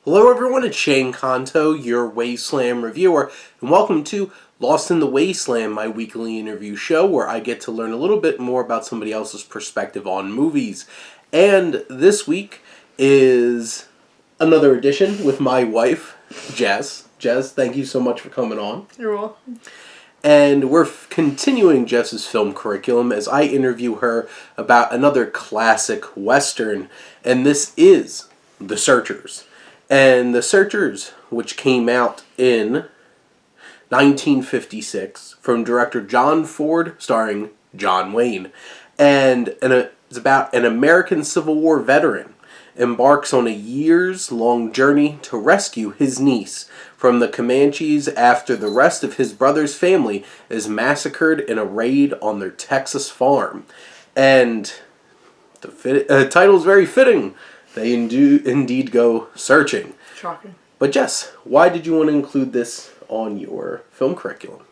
Hello everyone, it's Jess Conto, your Wasteland Reviewer, and welcome to Lost in the Wasteland, my weekly interview show where I get to learn a little bit more about somebody else's perspective on movies. And this week is another edition with my wife, Jess. Jess, thank you so much for coming on. You're welcome. And we're continuing Jess's film curriculum as I interview her about another classic Western, and this is The Searchers. And The Searchers, which came out in 1956 from director John Ford, starring John Wayne. And it's about an American Civil War veteran embarks on a years-long journey to rescue his niece from the Comanches after the rest of his brother's family is massacred in a raid on their Texas farm. And the title is very fitting. They indeed go searching. Shocking. But Jess, why did you want to include this on your film curriculum?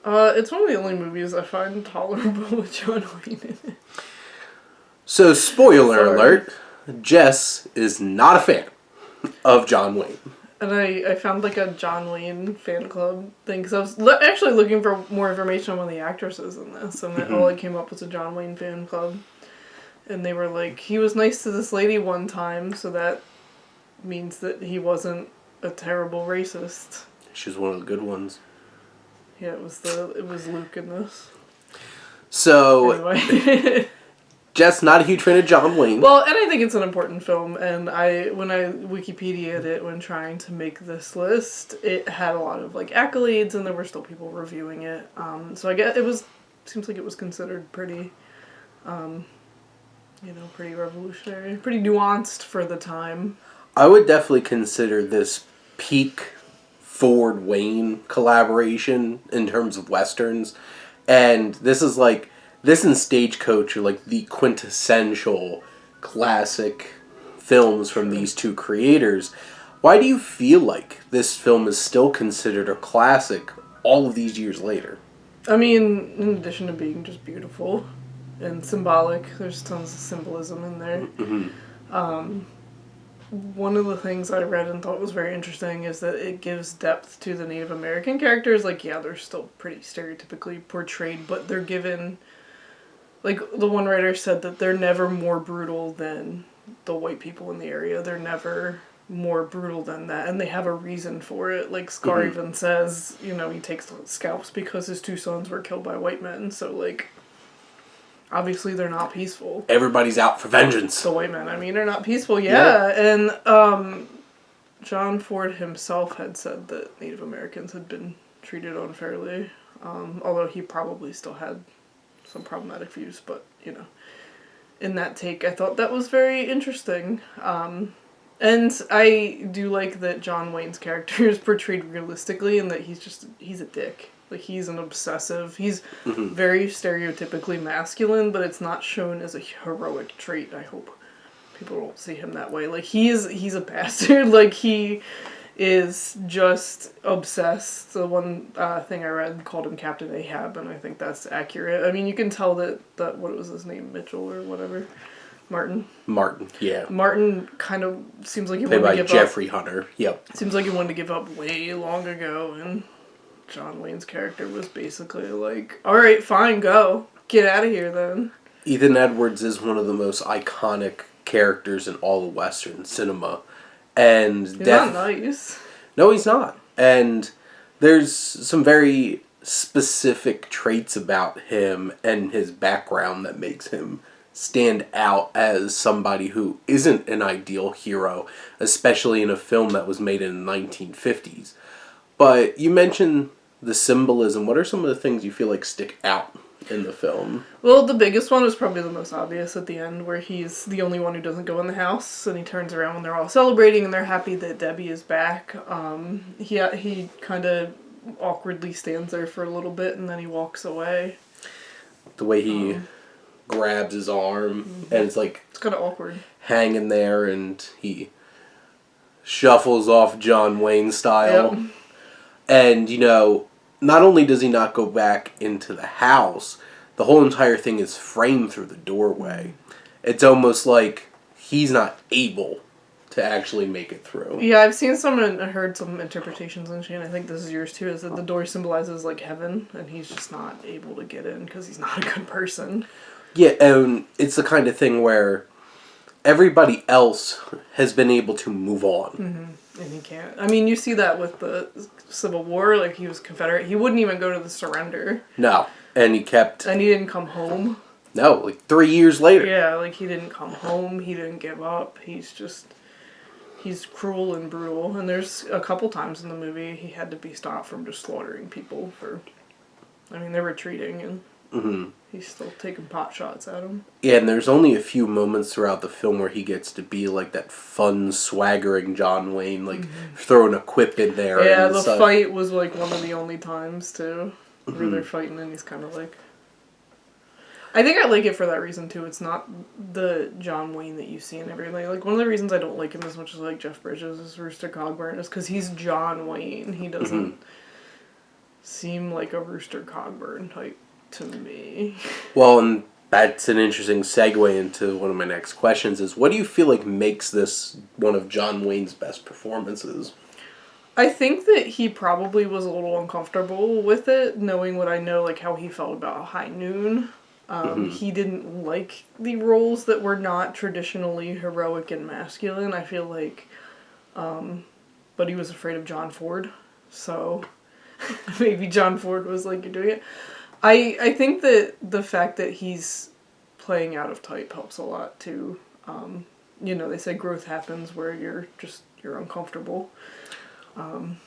It's one of the only movies I find tolerable with John Wayne in it. So, spoiler alert, Jess is not a fan of John Wayne. And I found like a John Wayne fan club thing, because I was actually looking for more information on one of the actresses in this, and all I came up was a John Wayne fan club. And they were like, he was nice to this lady one time, so that means that he wasn't a terrible racist. She's one of the good ones. Yeah, it was Luke in this. So, anyway. Jess, not a huge fan of John Wayne. Well, and I think it's an important film, and when I Wikipedia'd it when trying to make this list, it had a lot of like accolades, and there were still people reviewing it. So I guess seems like it was considered pretty, pretty revolutionary, pretty nuanced for the time. I would definitely consider this peak Ford Wayne collaboration in terms of westerns, and this and Stagecoach are like the quintessential classic films from these two creators. Why do you feel like this film is still considered a classic all of these years later? I mean, in addition to being just beautiful and symbolic, there's tons of symbolism in there. Mm-hmm. One of the things I read and thought was very interesting is that it gives depth to the Native American characters. Like, yeah, they're still pretty stereotypically portrayed, but they're given... Like, the one writer said that they're never more brutal than the white people in the area. They're never more brutal than that, and they have a reason for it. Like, Scar even says, he takes scalps because his two sons were killed by white men, so, like, obviously they're not peaceful. Everybody's out for vengeance. The white men, they're not peaceful, yeah. And, John Ford himself had said that Native Americans had been treated unfairly, although he probably still had some problematic views, but, in that take, I thought that was very interesting. And I do like that John Wayne's character is portrayed realistically and that he's a dick. Like, he's an obsessive, he's very stereotypically masculine, but it's not shown as a heroic trait, I hope. People don't see him that way. Like, he's a bastard. Like, he is just obsessed. The one thing I read called him Captain Ahab, and I think that's accurate. I mean, you can tell that what was his name, Mitchell or whatever? Martin, yeah. Martin kind of seems like he wanted to give up. Jeffrey Hunter, yep. Seems like he wanted to give up way long ago, and John Wayne's character was basically like, alright, fine, go. Get out of here, then. Ethan Edwards is one of the most iconic characters in all of Western cinema. And he's not nice. No, he's not. And there's some very specific traits about him and his background that makes him stand out as somebody who isn't an ideal hero, especially in a film that was made in the 1950s. But you mentioned the symbolism. What are some of the things you feel like stick out in the film? Well, the biggest one is probably the most obvious at the end, where he's the only one who doesn't go in the house, and he turns around when they're all celebrating and they're happy that Debbie is back. He kind of awkwardly stands there for a little bit and then he walks away. The way he grabs his arm and it's like... It's kind of awkward. Hanging there, and he shuffles off John Wayne style. Yep. And, not only does he not go back into the house, the whole entire thing is framed through the doorway. It's almost like he's not able to actually make it through. Yeah, I've seen some and heard some interpretations and shit. I think this is yours too. Is that the door symbolizes like heaven, and he's just not able to get in because he's not a good person. Yeah, and it's the kind of thing where everybody else has been able to move on. Mm-hmm. And he can't. I mean, you see that with the Civil War. Like, he was Confederate. He wouldn't even go to the surrender. No, and he kept. And he didn't come home. No, like 3 years later. Yeah, like he didn't come home. He didn't give up. He's cruel and brutal. And there's a couple times in the movie he had to be stopped from just slaughtering people for. I mean, they're retreating and. Mm-hmm. He's still taking pot shots at him. Yeah, and there's only a few moments throughout the film where he gets to be like that fun, swaggering John Wayne, like throwing a quip in there. Yeah, the fight was like one of the only times too where they're fighting, and he's kind of like. I think I like it for that reason too. It's not the John Wayne that you see in everything. Like, one of the reasons I don't like him as much as like Jeff Bridges is Rooster Cogburn is because he's John Wayne. He doesn't seem like a Rooster Cogburn type. To me. Well, and that's an interesting segue into one of my next questions is, what do you feel like makes this one of John Wayne's best performances? I think that he probably was a little uncomfortable with it, knowing what I know, like how he felt about High Noon. He didn't like the roles that were not traditionally heroic and masculine, I feel like. But he was afraid of John Ford, so maybe John Ford was like, you're doing it. I think that the fact that he's playing out of type helps a lot too. They say growth happens where you're uncomfortable.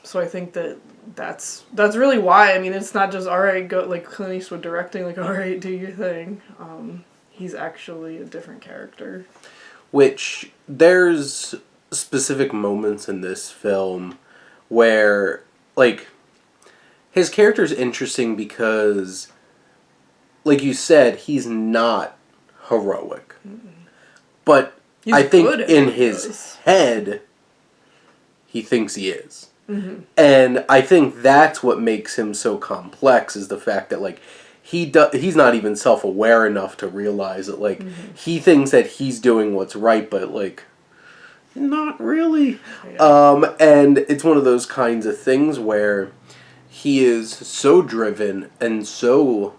So I think that's really why. I mean, it's not just, all right, go, like Clint Eastwood directing, like, all right, do your thing. He's actually a different character. Which, there's specific moments in this film where, like, his character's interesting because, like you said, he's not heroic. But I think in his head, he thinks he is. Mm-hmm. And I think that's what makes him so complex, is the fact that, like, he's not even self-aware enough to realize that, like, he thinks that he's doing what's right, but, like, not really. Yeah. And it's one of those kinds of things where he is so driven and so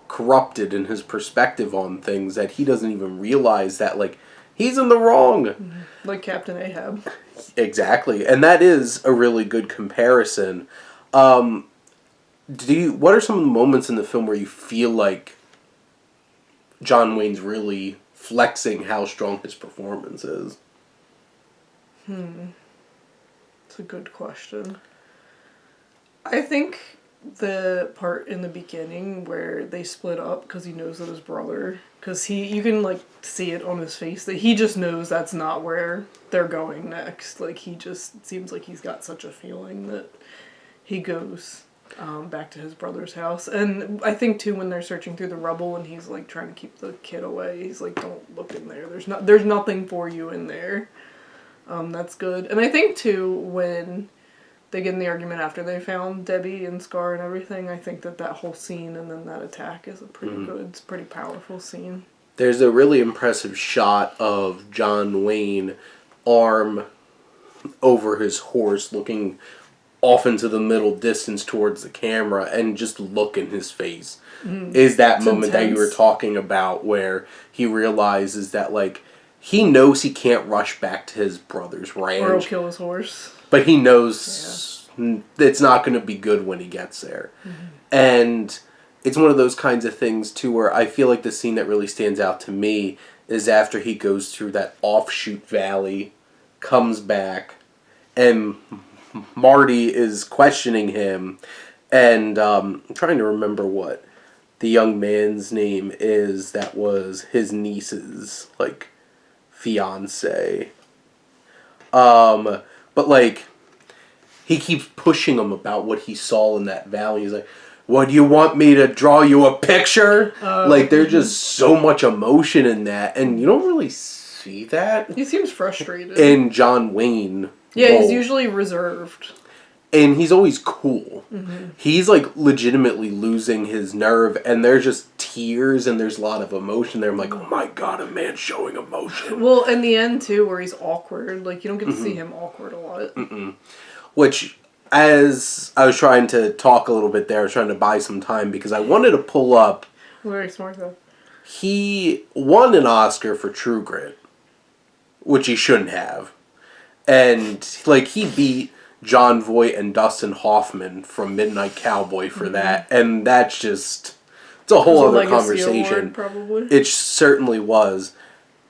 corrupted in his perspective on things that he doesn't even realize that, like, he's in the wrong. Like Captain Ahab. Exactly. And that is a really good comparison. What are some of the moments in the film where you feel like John Wayne's really flexing how strong his performance is? It's a good question. I think the part in the beginning where they split up because he knows that his brother, because you can like see it on his face that he just knows that's not where they're going next. Like, he just seems like he's got such a feeling that he goes back to his brother's house. And I think too, when they're searching through the rubble and he's like trying to keep the kid away, he's like, don't look in there. There's nothing for you in there. That's good. And I think too, when they get in the argument after they found Debbie and Scar and everything, I think that whole scene and then that attack is a pretty good, it's a pretty powerful scene. There's a really impressive shot of John Wayne arm over his horse, looking off into the middle distance towards the camera, and just look in his face. Is that it's moment intense. That you were talking about where he realizes that, like, he knows he can't rush back to his brother's ranch. Or he'll kill his horse. But he knows it's not going to be good when he gets there. And it's one of those kinds of things, too, where I feel like the scene that really stands out to me is after he goes through that offshoot valley, comes back, and Marty is questioning him. And I'm trying to remember what the young man's name is that was his niece's, like, fiance. But, like, he keeps pushing him about what he saw in that valley. He's like, what, do you want me to draw you a picture? Like, there's just so much emotion in that, and you don't really see that. He seems frustrated. In John Wayne. Yeah, he's usually reserved. and he's always cool. He's like legitimately losing his nerve, and there's just tears and there's a lot of emotion there. I'm like, oh my god, a man showing emotion. Well, in the end too, where he's awkward, like you don't get to see him awkward a lot. Which, as I was trying to talk a little bit there, I was trying to buy some time because I wanted to pull up. Very smart though. He won an Oscar for True Grit, which he shouldn't have. And, like, he beat Jon Voight and Dustin Hoffman from Midnight Cowboy for that. And that's just... It's a whole other conversation. Award, probably. It certainly was.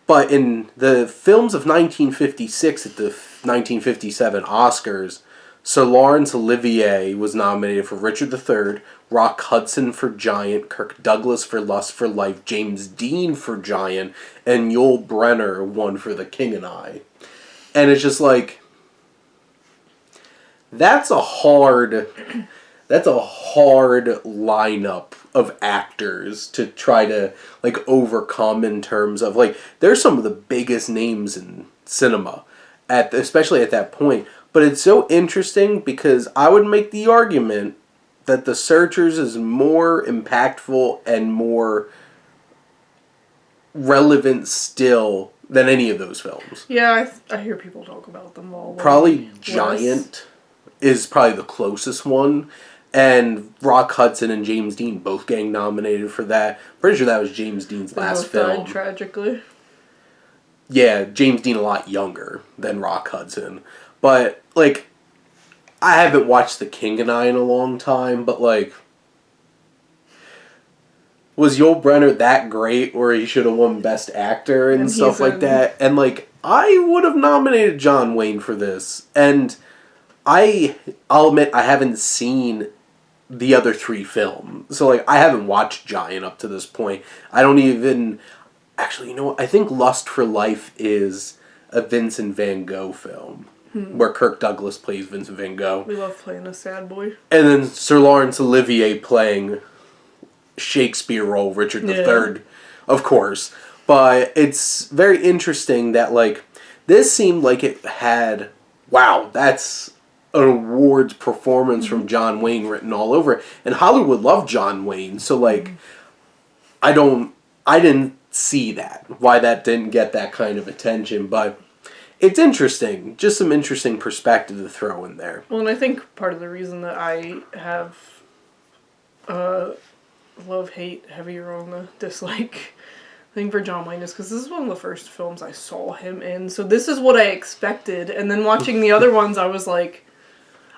But in the films of 1956 at the 1957 Oscars, Sir Laurence Olivier was nominated for Richard III, Rock Hudson for Giant, Kirk Douglas for Lust for Life, James Dean for Giant, and Yul Brynner won for The King and I. And it's just like, that's a hard lineup of actors to try to like overcome in terms of like, they're some of the biggest names in cinema especially at that point. But it's so interesting because I would make the argument that The Searchers is more impactful and more relevant still than any of those films. Yeah, I hear people talk about them all. Probably Giant is probably the closest one. And Rock Hudson and James Dean both getting nominated for that. Pretty sure that was James Dean's last film. Died tragically. Yeah, James Dean a lot younger than Rock Hudson. But, like, I haven't watched The King and I in a long time, but, like, was Yul Brynner that great where he should have won Best Actor and stuff like that? And, like, I would have nominated John Wayne for this. And I'll admit I haven't seen the other three films. So, like, I haven't watched Giant up to this point. I don't even... Actually, you know what? I think Lust for Life is a Vincent Van Gogh film. Where Kirk Douglas plays Vincent Van Gogh. We love playing a sad boy. And then Sir Laurence Olivier playing Shakespeare role, Richard III, of course. But it's very interesting that, like, this seemed like it had, wow, that's an awards performance from John Wayne written all over it. And Hollywood loved John Wayne, so, like, I didn't see that, why that didn't get that kind of attention, but it's interesting. Just some interesting perspective to throw in there. Well, and I think part of the reason that I have love-hate heavier on the dislike thing for John Wayne is because this is one of the first films I saw him in. So this is what I expected. And then watching the other ones, I was like,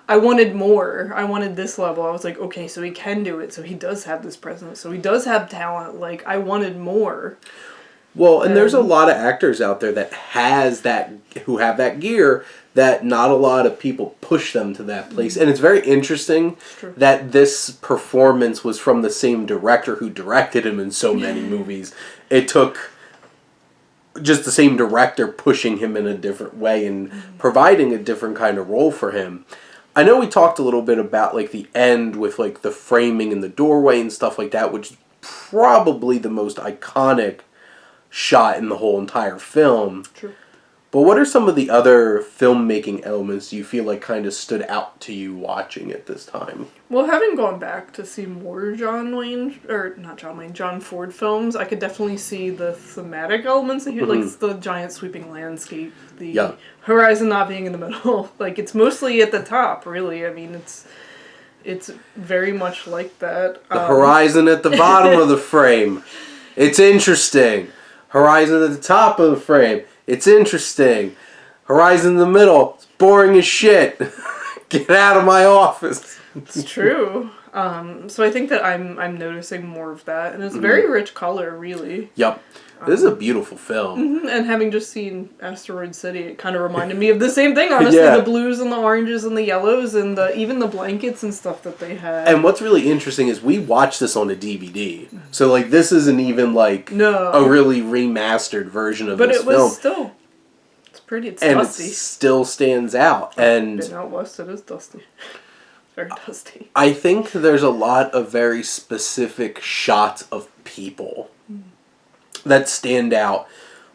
I wanted more. I wanted this level. I was like, okay, so he can do it. So he does have this presence. So he does have talent. Like, I wanted more. Well, and there's a lot of actors out there that who have that gear that not a lot of people push them to that place. And it's very interesting that this performance was from the same director who directed him in so many movies. It took just the same director pushing him in a different way and providing a different kind of role for him. I know we talked a little bit about like the end with like the framing in the doorway and stuff like that, which is probably the most iconic shot in the whole entire film. True. But what are some of the other filmmaking elements you feel like kind of stood out to you watching it this time? Well, having gone back to see more John Ford films, I could definitely see the thematic elements that like the giant sweeping landscape, the horizon not being in the middle. Like, it's mostly at the top, really. I mean, it's very much like that. The horizon at the bottom of the frame. It's interesting. Horizon at the top of the frame. It's interesting. Horizon in the middle. It's boring as shit. Get out of my office. It's true. So I think that I'm noticing more of that, and it's very rich color, really. Yep. This is a beautiful film. And having just seen Asteroid City, it kind of reminded me of the same thing, honestly. The blues and the oranges and the yellows and even the blankets and stuff that they had. And what's really interesting is we watched this on a DVD. So, like, this isn't even, like, a really remastered version of this film. But it was still... It's pretty. It's and dusty. It still stands out. And been out west, it is dusty. Very dusty. I think there's a lot of very specific shots of people that stand out,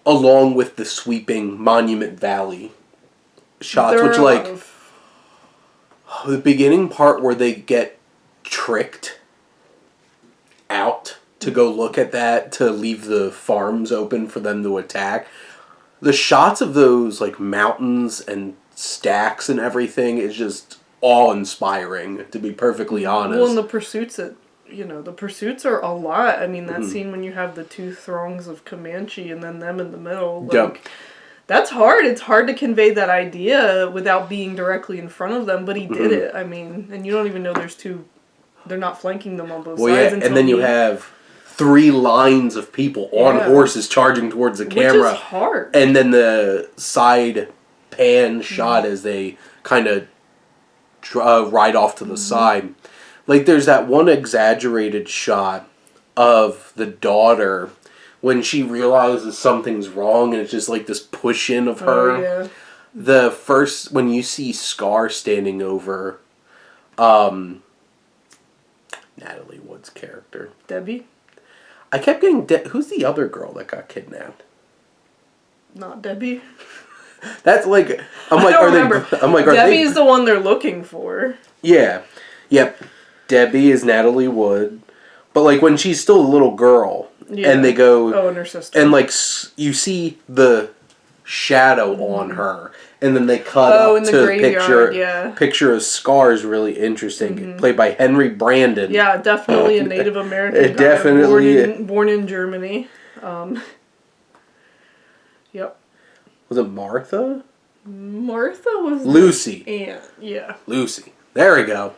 along with the sweeping Monument Valley shots, which, like, the beginning part where they get tricked out to go look at that, to leave the farms open for them to attack. The shots of those, like, mountains and stacks and everything is just awe-inspiring, to be perfectly honest. Well, and the pursuits the pursuits are a lot. I mean, that scene when you have the two throngs of Comanche and then them in the middle, like, that's hard. It's hard to convey that idea without being directly in front of them, but he did it. I mean, and you don't even know they're not flanking them on both sides. Yeah, and then you have 3 lines of people on horses charging towards the camera. Which is hard. And then the side pan shot as they kind of ride off to the side. Like, there's that one exaggerated shot of the daughter when she realizes something's wrong, and it's just like this push-in of her. Oh, yeah. The first, when you see Scar standing over Natalie Wood's character. Debbie? I kept getting... who's the other girl that got kidnapped? Not Debbie. That's like... I'm like, I don't remember. are Debbie's the one they're looking for. Yeah. Yep. Debbie is Natalie Wood. But, like, when she's still a little girl, and they go... Oh, and her sister. And, like, you see the shadow on her, and then they cut up to the picture of Scar is really interesting. Played by Henry Brandon. Yeah, definitely a Native American guy. Definitely. Born in Germany. Yep. Was it Martha? Martha was... Lucy. Aunt. Yeah. Lucy. There we go.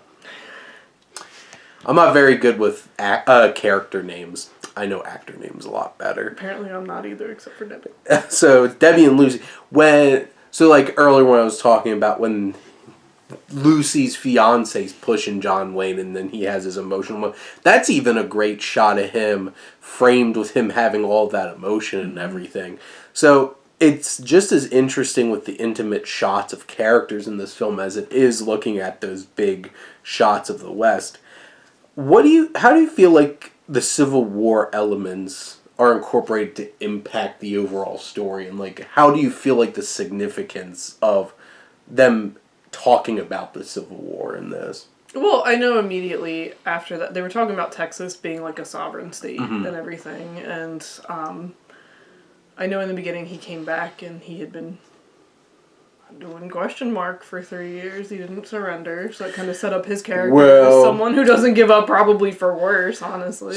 I'm not very good with character names. I know actor names a lot better. Apparently I'm not either, except for Debbie. So, Debbie and Lucy. Like, earlier when I was talking about when Lucy's fiance's pushing John Wayne and then he has his emotional moment, that's even a great shot of him framed with him having all that emotion and everything. So, it's just as interesting with the intimate shots of characters in this film as it is looking at those big shots of the West. How do you feel like the Civil War elements are incorporated to impact the overall story? And, like, how do you feel like the significance of them talking about the Civil War in this? Well, I know immediately after that, they were talking about Texas being, like, a sovereign state and everything. And I know in the beginning he came back and he had been doing question mark for 3 years. He didn't surrender, so it kind of set up his character as someone who doesn't give up, probably for worse, honestly.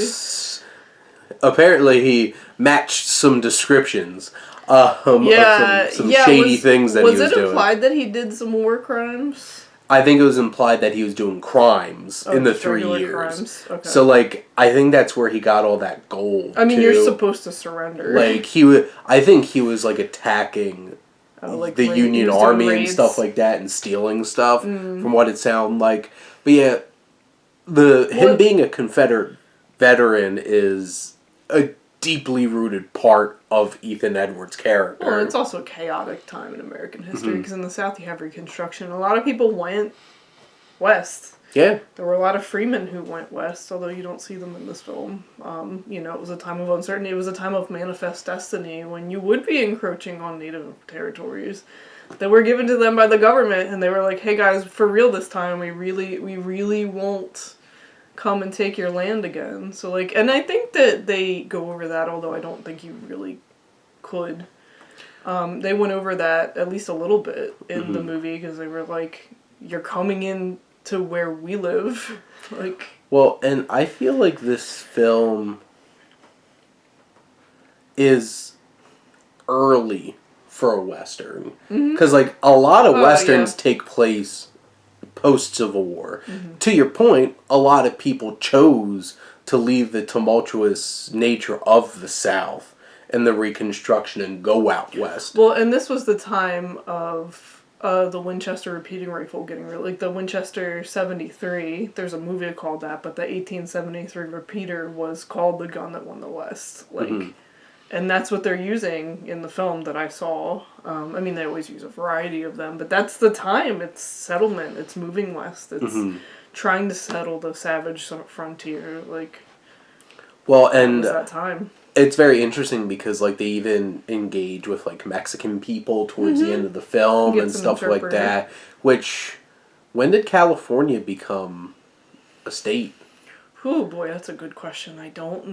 Apparently he matched some descriptions of some shady things that he was doing. Was it implied that he did some war crimes? I think it was implied that he was doing crimes in the 3 years. Crimes. Okay. So, like, I think that's where he got all that gold. I mean, you're supposed to surrender. Like, I think he was, like, attacking the Union Army and stuff like that and stealing stuff, from what it sounded like. But yeah, him being a Confederate veteran is a deeply rooted part of Ethan Edwards' character. Well, it's also a chaotic time in American history, because in the South you have Reconstruction. A lot of people went west. Yeah. There were a lot of freemen who went west, although you don't see them in this film. It was a time of uncertainty. It was a time of manifest destiny when you would be encroaching on Native territories that were given to them by the government, and they were like, hey guys, for real this time, we really won't come and take your land again. So, like, and I think that they go over that, although I don't think you really could. They went over that at least a little bit in the movie, because they were like, you're coming in to where we live. Like, well, and I feel like this film is early for a Western. Because, like, a lot of Westerns take place post-Civil War. To your point, a lot of people chose to leave the tumultuous nature of the South and the Reconstruction and go out west. Well, and this was the time of the Winchester repeating rifle getting like the Winchester 73. There's a movie called that, but the 1873 repeater was called the gun that won the West. Like, and that's what they're using in the film that I saw. I mean, they always use a variety of them, but that's the time. It's settlement. It's moving west. It's trying to settle the savage frontier. Like, well, and that time. It's very interesting because, like, they even engage with, like, Mexican people towards the end of the film and stuff like that, which When did California become a state? Oh boy, that's a good question. I don't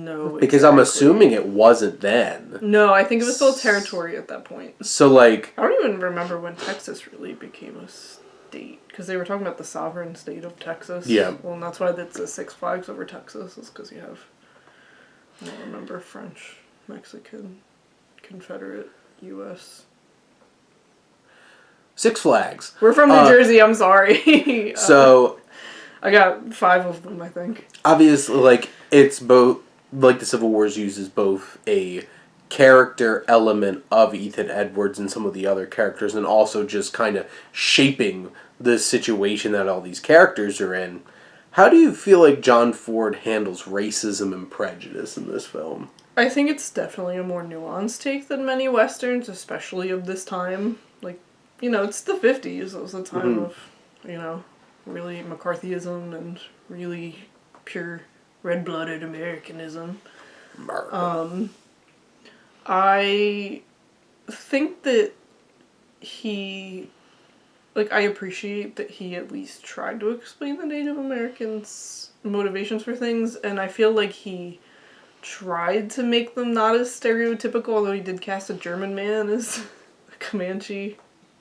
know. Because I'm assuming it wasn't then. No, I think it was still a territory at that point. So, like... I don't even remember when Texas really became a state. Because they were talking about the sovereign state of Texas. Yeah. Well, and that's why it's a Six Flags over Texas. Is because you have... I don't remember French, Mexican, Confederate, U.S. Six Flags. We're from New Jersey, I'm sorry. So... I got 5 of them, I think. Obviously, like, it's both, like, the Civil Wars uses both a character element of Ethan Edwards and some of the other characters, and also just kind of shaping the situation that all these characters are in. How do you feel like John Ford handles racism and prejudice in this film? I think it's definitely a more nuanced take than many Westerns, especially of this time. Like, you know, it's the 50s. It was a time of, you know... really McCarthyism and really pure red-blooded Americanism. I think that he... Like, I appreciate that he at least tried to explain the Native Americans' motivations for things, and I feel like he tried to make them not as stereotypical, although he did cast a German man as a Comanche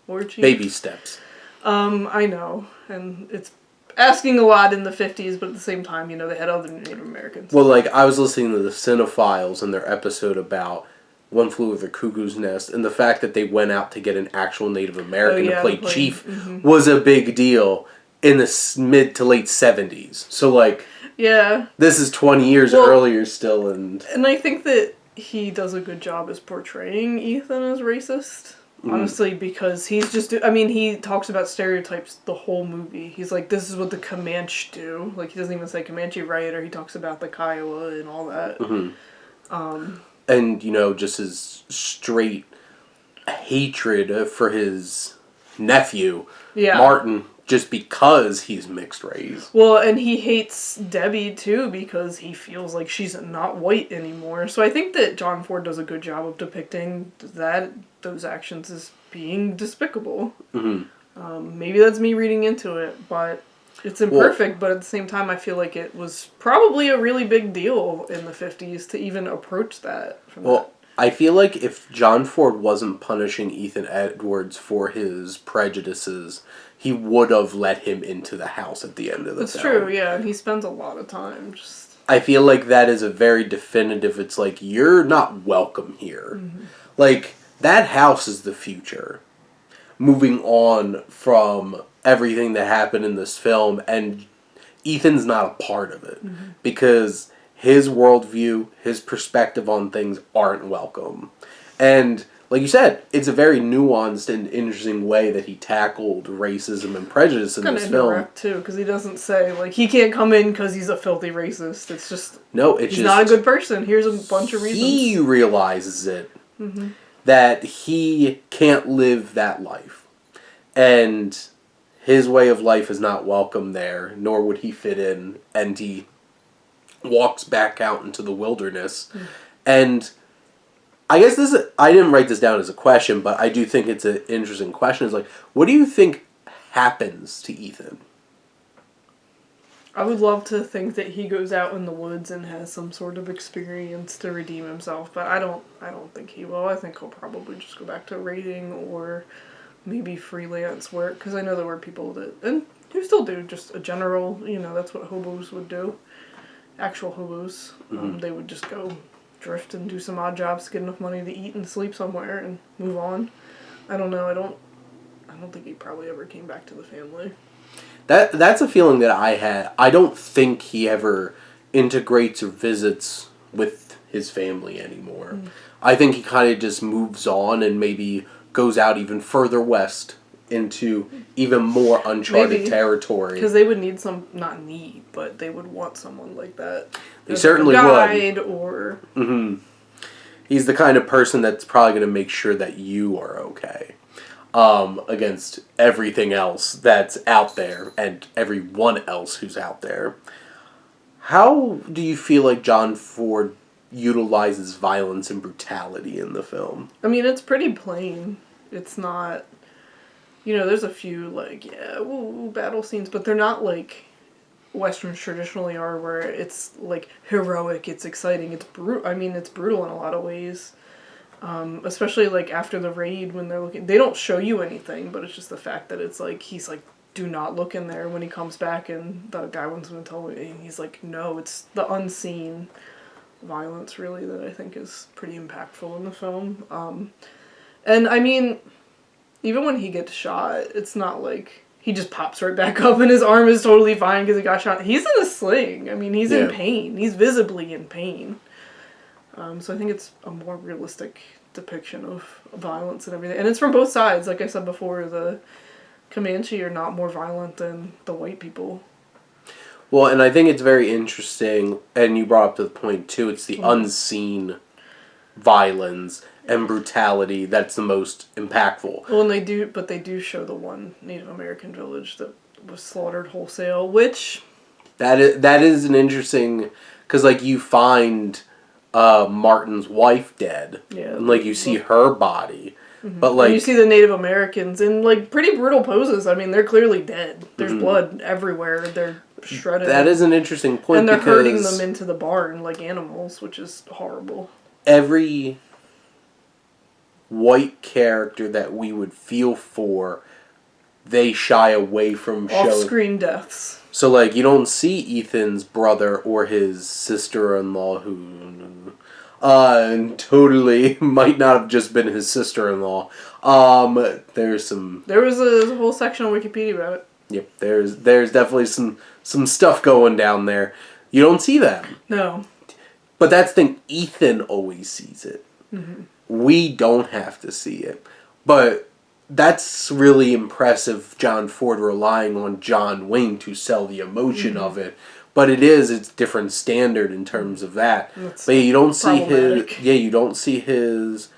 war chief. Baby steps. I know, and it's asking a lot in the 50s, but at the same time, you know, they had other Native Americans. Well, like, I was listening to the Cinephiles and their episode about One Flew Over the Cuckoo's Nest, and the fact that they went out to get an actual Native American to play Chief was a big deal in the mid to late 70s. So, like, yeah, this is 20 years earlier still, and I think that he does a good job as portraying Ethan as racist. Honestly, because he's just... I mean, he talks about stereotypes the whole movie. He's like, this is what the Comanche do. Like, he doesn't even say Comanche rioter. He talks about the Kiowa and all that. And, you know, just his straight hatred for his nephew, Martin, just because he's mixed race. Well, and he hates Debbie, too, because he feels like she's not white anymore. So I think that John Ford does a good job of depicting those actions as being despicable. Maybe that's me reading into it, but it's imperfect, but at the same time I feel like it was probably a really big deal in the 50s to even approach that. I feel like if John Ford wasn't punishing Ethan Edwards for his prejudices, he would have let him into the house at the end of the film. That's true, yeah, and he spends a lot of time just... I feel like that is a very definitive, it's like, you're not welcome here. Like, that house is the future. Moving on from everything that happened in this film, and Ethan's not a part of it. Because his worldview, his perspective on things aren't welcome. And, like you said, it's a very nuanced and interesting way that he tackled racism and prejudice in this film. Indirect, too, because he doesn't say, like, he can't come in because he's a filthy racist. It's just... No, he's not a good person. Here's a bunch of reasons. He realizes it. That he can't live that life. And his way of life is not welcome there, nor would he fit in. And he walks back out into the wilderness. And I guess I didn't write this down as a question, but I do think it's an interesting question. It's like, what do you think happens to Ethan? I would love to think that he goes out in the woods and has some sort of experience to redeem himself, but I don't think he will. I think he'll probably just go back to raiding or maybe freelance work, because I know there were people that, and who still do, just a general, you know, that's what hobos would do. Actual hobos. They would just go drift and do some odd jobs to get enough money to eat and sleep somewhere and move on. I don't know. I don't think he probably ever came back to the family. That's a feeling that I had. I don't think he ever integrates or visits with his family anymore. I think he kind of just moves on and maybe goes out even further west into even more uncharted territory. Because they would need not need, but they would want someone like that. They certainly would. Or... He's the kind of person that's probably going to make sure that you are okay. Against everything else that's out there and everyone else who's out there. How do you feel like John Ford utilizes violence and brutality in the film? I mean, it's pretty plain. It's not... there's a few, like, battle scenes, but they're not, like, Westerns traditionally are, where it's, like, heroic, it's exciting, it's brutal. I mean, it's brutal in a lot of ways. Especially, like, after the raid, when they're looking... They don't show you anything, but it's just the fact that it's, like, he's, like, do not look in there when he comes back, and the guy wants him to tell me, and he's like, no, it's the unseen violence, really, that I think is pretty impactful in the film. And, I mean, even when he gets shot, it's not like he just pops right back up and his arm is totally fine because he got shot. He's in a sling. I mean, he's in pain. He's visibly in pain. So I think it's a more realistic depiction of violence and everything. And it's from both sides. Like I said before, the Comanche are not more violent than the white people. Well, and I think it's very interesting, and you brought up the point too, it's the unseen violence and brutality that's the most impactful. Well, and they do show the one Native American village that was slaughtered wholesale, which... That is an interesting... Because, like, you find Martin's wife dead. Yeah. And, like, you see her body. Mm-hmm. But, like... And you see the Native Americans in, like, pretty brutal poses. I mean, they're clearly dead. There's blood everywhere. They're shredded. That is an interesting point, and they're herding them into the barn like animals, which is horrible. Every white character that we would feel for, they shy away from showing... Off-screen deaths. So, like, you don't see Ethan's brother or his sister-in-law who... totally might not have just been his sister-in-law. There was a whole section on Wikipedia about it. Yep, there's definitely some stuff going down there. You don't see that. No. But that's the thing, Ethan always sees it. Mm-hmm. We don't have to see it. But that's really impressive, John Ford relying on John Wayne to sell the emotion of it. But it's different standard in terms of that. That's but you don't see his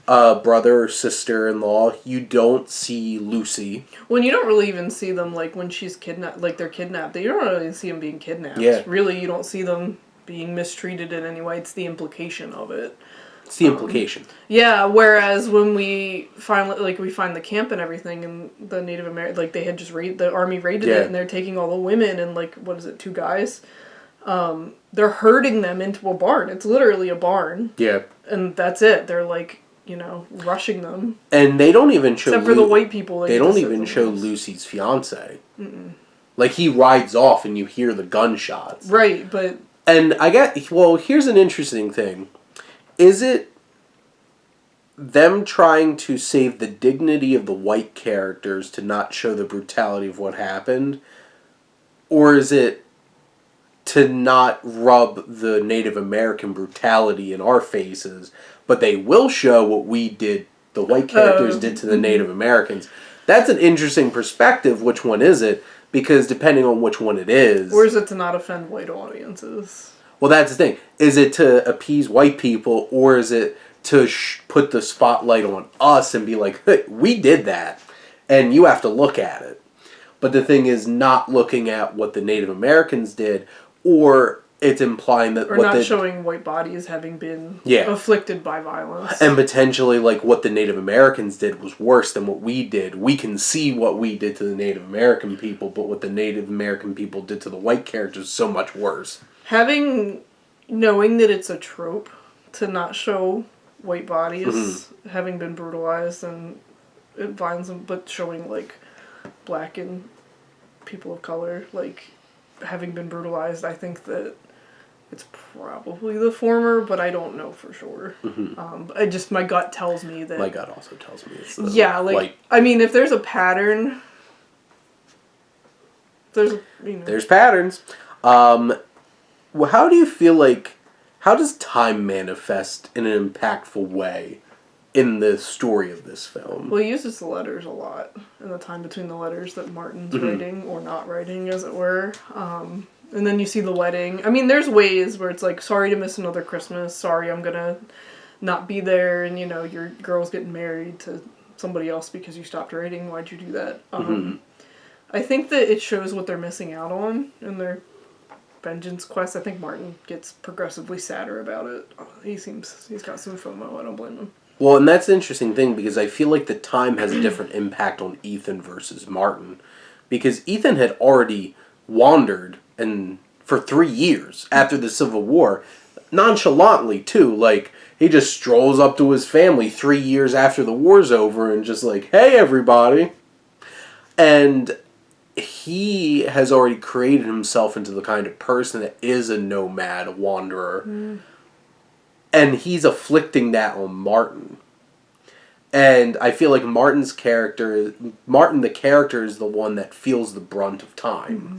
brother or sister-in-law. You don't see Lucy. Well, you don't really even see them, like, when she's kidnapped, like, they're kidnapped. You don't really see them being kidnapped. Yeah. Really, you don't see them being mistreated in any way. It's the implication of it. It's the implication. Yeah, whereas when we find the camp and everything, and the Native American, like, they had just the army raided it, and they're taking all the women and, like, what is it, 2 guys? They're herding them into a barn. It's literally a barn. Yeah. And that's it. They're, like, rushing them. And they don't even show... Except for the white people. They don't even show Lucy's fiancé. Mm-mm. Like, he rides off and you hear the gunshots. Right, but... And here's an interesting thing. Is it them trying to save the dignity of the white characters to not show the brutality of what happened? Or is it to not rub the Native American brutality in our faces, but they will show what the white characters did to the Native Americans? That's an interesting perspective. Which one is it? Because depending on which one it is... Or is it to not offend white audiences? Well, that's the thing. Is it to appease white people, or is it to put the spotlight on us and be like, hey, we did that, and you have to look at it? But the thing is not looking at what the Native Americans did, or it's implying that... Or not showing white bodies having been afflicted by violence. And potentially, like, what the Native Americans did was worse than what we did. We can see what we did to the Native American people, but what the Native American people did to the white characters is so much worse. Knowing that it's a trope to not show white bodies having been brutalized and violence, but showing, like, black and people of color, like, having been brutalized, I think that it's probably the former, but I don't know for sure. My gut tells me that... My gut also tells me it's the white. I mean, if there's a pattern... There's patterns. Well, how do you feel like... How does time manifest in an impactful way in the story of this film? Well, he uses the letters a lot, and the time between the letters that Martin's writing, or not writing, as it were. And then you see the wedding. I mean, there's ways where it's like, sorry to miss another Christmas, sorry I'm gonna not be there, and, your girl's getting married to somebody else because you stopped writing, why'd you do that? I think that it shows what they're missing out on in their vengeance quest. I think Martin gets progressively sadder about it. He's got some FOMO, I don't blame him. Well, and that's the interesting thing, because I feel like the time has a different impact on Ethan versus Martin. Because Ethan had already wandered and for 3 years after the Civil War, nonchalantly too. Like, he just strolls up to his family 3 years after the war's over and just like, hey everybody. And he has already created himself into the kind of person that is a nomad, a wanderer. Mm. And he's afflicting that on Martin. And I feel like Martin the character is the one that feels the brunt of time. Mm-hmm.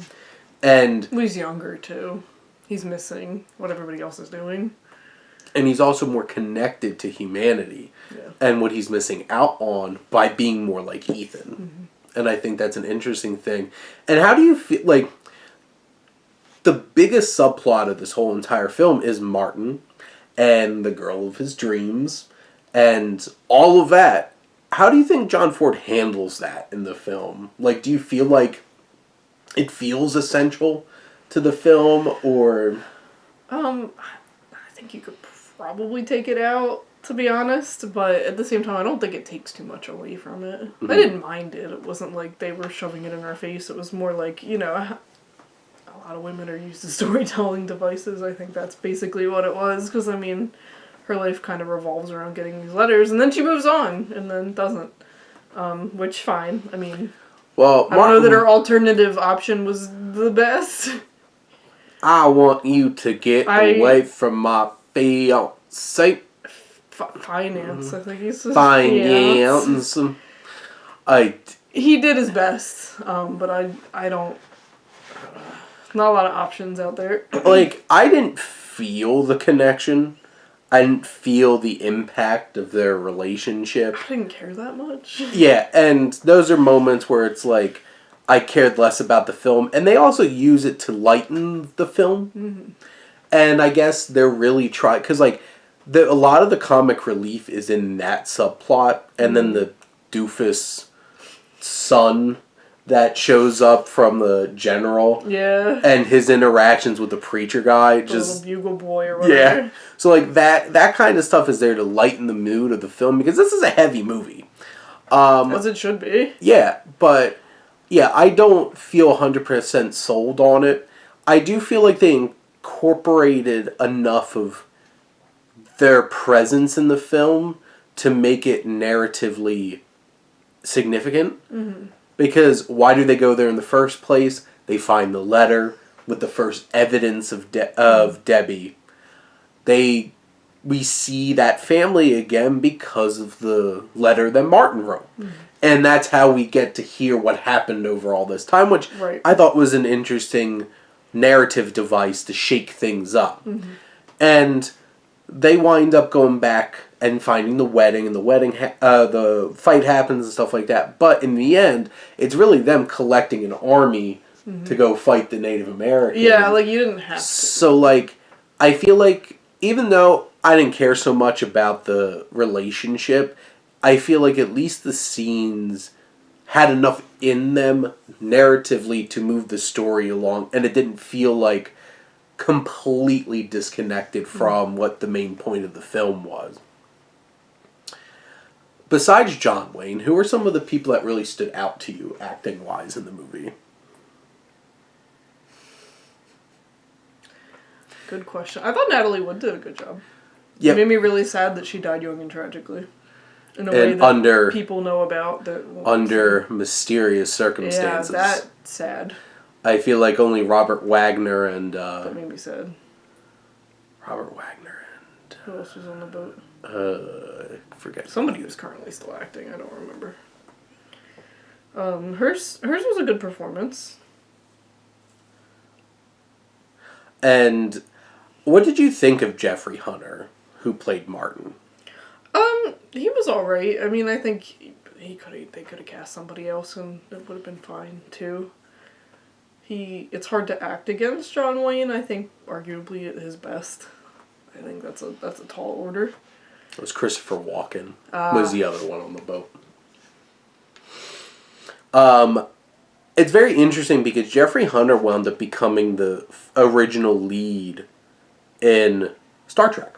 And well, he's younger too. He's missing what everybody else is doing. And he's also more connected to humanity. Yeah. And what he's missing out on by being more like Ethan. Mm-hmm. And I think that's an interesting thing. And how do you feel, like, the biggest subplot of this whole entire film is Martin and the girl of his dreams and all of that. How do you think John Ford handles that in the film? Like, do you feel like it feels essential to the film, or? I think you could probably take it out, to be honest, but at the same time, I don't think it takes too much away from it. Mm-hmm. I didn't mind it. It wasn't like they were shoving it in our face. It was more like, a lot of women are used to storytelling devices. I think that's basically what it was, because, her life kind of revolves around getting these letters, and then she moves on, and then doesn't. Which, fine. Well, I don't know that her alternative option was the best. I want you to get away from my fiancé. Finance, I think he's finance. He did his best, but I don't. Not a lot of options out there. Like, I didn't feel the connection. I didn't feel the impact of their relationship. I didn't care that much. Yeah, and those are moments where it's like, I cared less about the film. And they also use it to lighten the film. Mm-hmm. And I guess they're really trying, because, like, a lot of the comic relief is in that subplot, and then the doofus son that shows up from the general. Yeah. And his interactions with the preacher guy. The little bugle boy or whatever. Yeah. So, like, that kind of stuff is there to lighten the mood of the film, because this is a heavy movie. As it should be. Yeah, but, yeah, I don't feel 100% sold on it. I do feel like they incorporated enough of their presence in the film to make it narratively significant. Mm-hmm. Because why do they go there in the first place? They find the letter with the first evidence of Debbie. We see that family again because of the letter that Martin wrote. Mm-hmm. And that's how we get to hear what happened over all this time, which I thought was an interesting narrative device to shake things up. Mm-hmm. And they wind up going back and finding the wedding, and the fight happens and stuff like that. But in the end, it's really them collecting an army to go fight the Native Americans. Yeah, like, you didn't have to. So, like, I feel like, even though I didn't care so much about the relationship, I feel like at least the scenes had enough in them narratively to move the story along, and it didn't feel like completely disconnected from what the main point of the film was. Besides John Wayne, who are some of the people that really stood out to you acting-wise in the movie? Good question. I thought Natalie Wood did a good job. Yep. It made me really sad that she died young and tragically. In a way that people know about. Under mysterious circumstances. Yeah, that's sad. I feel like only Robert Wagner and... that made me sad. Robert Wagner and... who else was on the boat? I forget. Somebody who's currently still acting. I don't remember. Hers was a good performance. And what did you think of Jeffrey Hunter, who played Martin? He was alright. I think they could have cast somebody else and it would have been fine too. It's hard to act against John Wayne. I think arguably at his best. I think that's a tall order. It was Christopher Walken. Was the other one on the boat. It's very interesting because Jeffrey Hunter wound up becoming the original lead in Star Trek.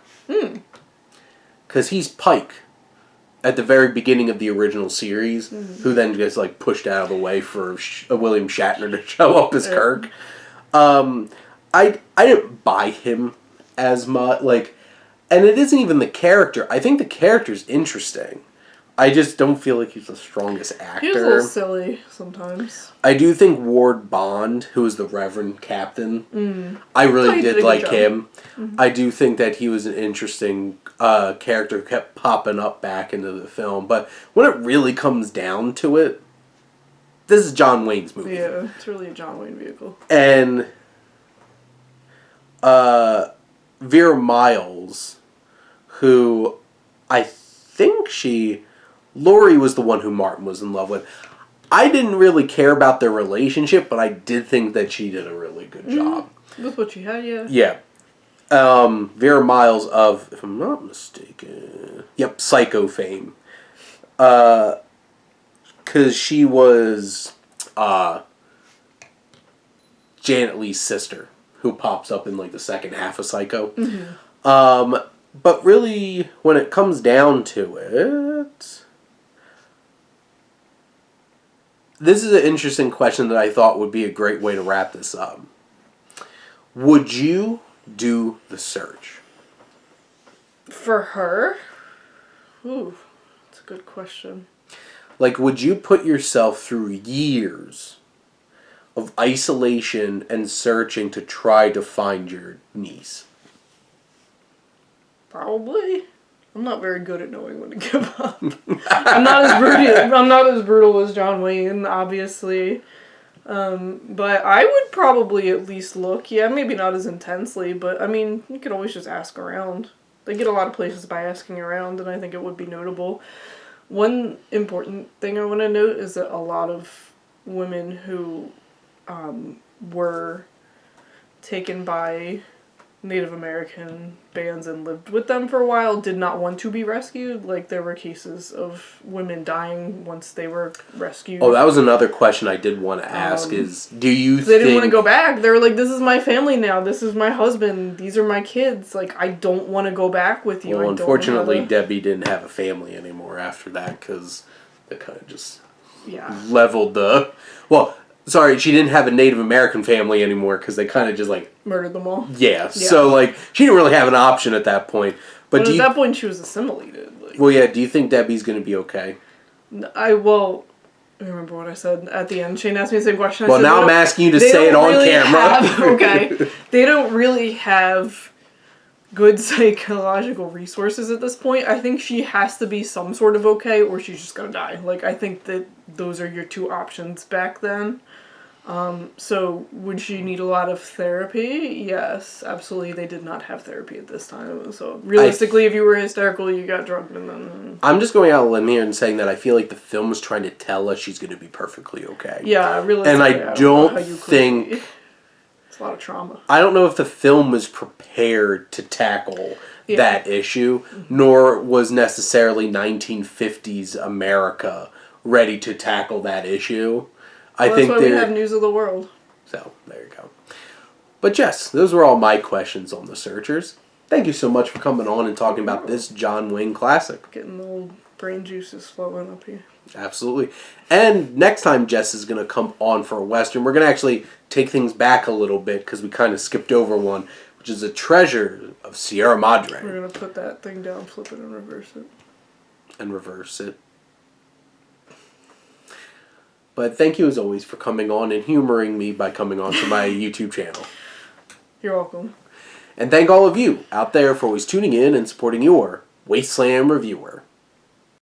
Because he's Pike at the very beginning of the original series, who then gets like pushed out of the way for William Shatner to show up as Kirk. I didn't buy him as much, like, and it isn't even the character. I think the character's interesting. I just don't feel like he's the strongest actor. He was a little silly sometimes. I do think Ward Bond, who is the Reverend Captain, I really did like him. I do think that he was an interesting character who kept popping up back into the film. But when it really comes down to it, this is John Wayne's movie. Yeah, it's really a John Wayne vehicle. And Vera Miles, who I think Laurie was the one who Martin was in love with. I didn't really care about their relationship, but I did think that she did a really good job. With what she had, yeah. Yeah. Vera Miles of, if I'm not mistaken, Psycho fame. Because she was Janet Leigh's sister, who pops up in like the second half of Psycho. But really, when it comes down to it, this is an interesting question that I thought would be a great way to wrap this up. Would you do the search? For her? Ooh, that's a good question. Like, would you put yourself through years of isolation and searching to try to find your niece? Probably. I'm not very good at knowing when to give up. I'm not as brutal as John Wayne, obviously. But I would probably at least look. Yeah, maybe not as intensely, but I mean, you could always just ask around. They get a lot of places by asking around, and I think it would be notable. One important thing I want to note is that a lot of women who were taken by Native American bands and lived with them for a while did not want to be rescued. Like, there were cases of women dying once they were rescued. Oh, that was another question I did want to ask is, do you think... They didn't want to go back. They were like, this is my family now. This is my husband. These are my kids. Like, I don't want to go back with you. Well, unfortunately, Debbie didn't have a family anymore after that because they kind of just leveled the... Well... Sorry, she didn't have a Native American family anymore because they kind of just, like... Murdered them all? Yeah, so, like, she didn't really have an option at that point. But at that point, she was assimilated. Like, well, yeah, do you think Debbie's going to be okay? I remember what I said at the end. Shane asked me the same question. Well, now I'm asking you to say it on camera. Okay. They don't really have good psychological resources at this point. I think she has to be some sort of okay or she's just going to die. Like, I think that those are your two options back then. So, would she need a lot of therapy? Yes, absolutely. They did not have therapy at this time. So, realistically, if you were hysterical, you got drugged and then... I'm just going out on a limb here and saying that I feel like the film is trying to tell us she's going to be perfectly okay. Yeah, realistically. And I don't think... It's a lot of trauma. I don't know if the film was prepared to tackle that issue, nor was necessarily 1950s America ready to tackle that issue. Well, that's why we have News of the World. So, there you go. But Jess, those were all my questions on The Searchers. Thank you so much for coming on and talking about this John Wayne classic. Getting the old brain juices flowing up here. Absolutely. And next time Jess is going to come on for a Western, we're going to actually take things back a little bit because we kind of skipped over one, which is A Treasure of Sierra Madre. We're going to put that thing down, flip it, and reverse it. And reverse it. But thank you, as always, for coming on and humoring me by coming on to my YouTube channel. You're welcome. And thank all of you out there for always tuning in and supporting your Wasteland Reviewer.